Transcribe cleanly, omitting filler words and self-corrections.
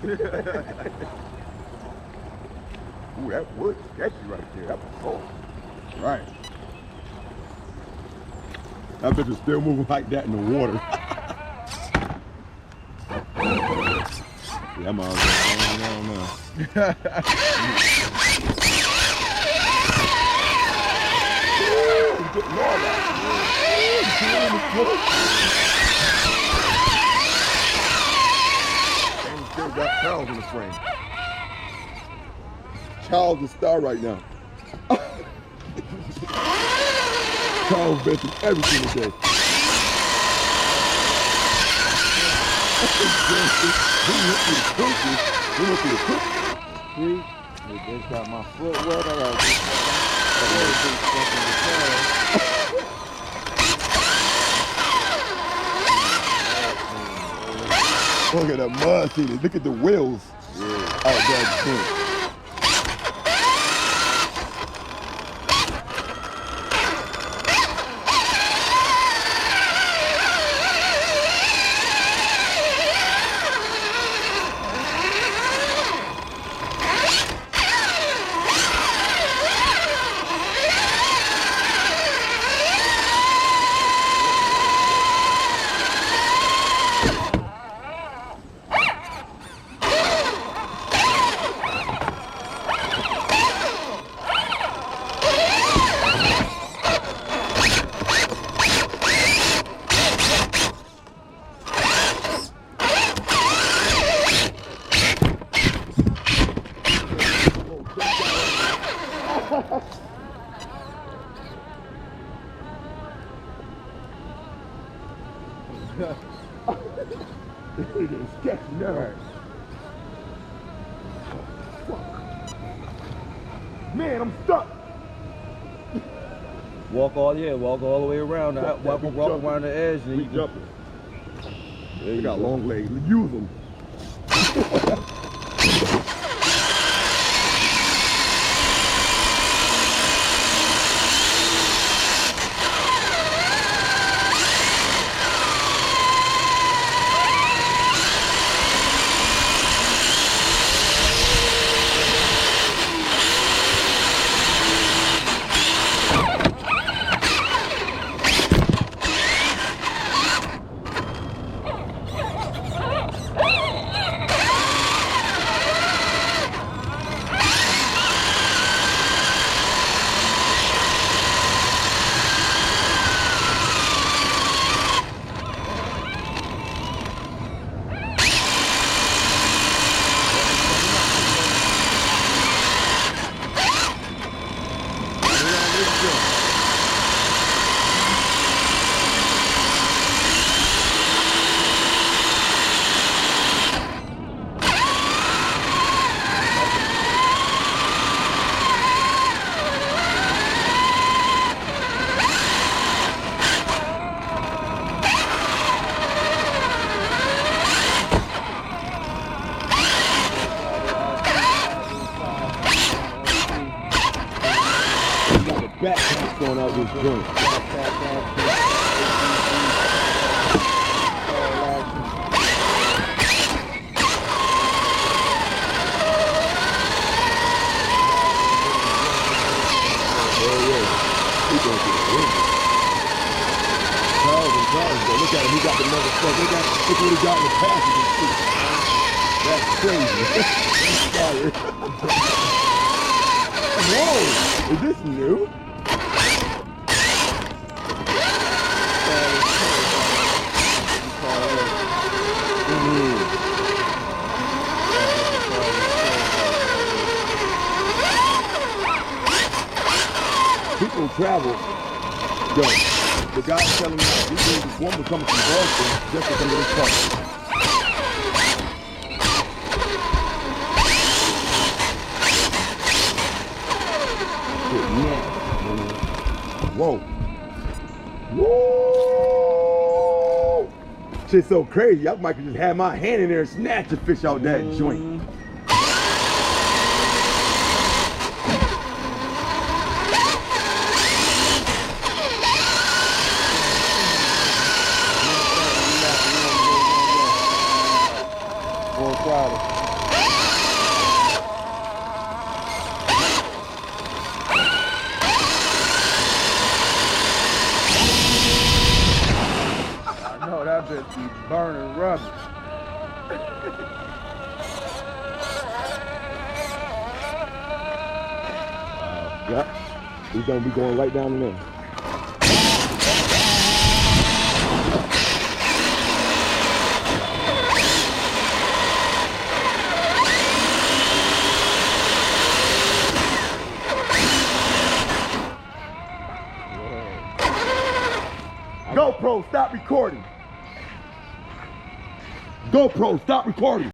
Ooh, that wood sketchy right there. That was cold. Right. That bitch is still moving like that in the water. Yeah, I'm all going down now. Getting all that. And still got Charles in the frame. Charles the star right now. Charles benching everything today. He went through the cookie. See? They just got my foot wet. I gotta get Look at that mud scene. Look at the wheels. Yeah. Out there. It's sketchy now. Right. Fuck. Man, I'm stuck. walk all the way around. Walk around the edge. And we jumping. They got long legs. Use them. Backpack going out this joint. Charles, look at him, he got the motherfucker. Look what he got in the passenger seat. That's crazy. Whoa, is this new? People travel. Yo, the guy's telling me this woman coming from Boston just to come to this park. Whoa. Whoa! Shit's so crazy. I might just have my hand in there and snatch a fish out that joint. Friday. just be burning rubber. Yep. We're gonna be going right down in there. GoPro, stop recording. GoPro, stop recording.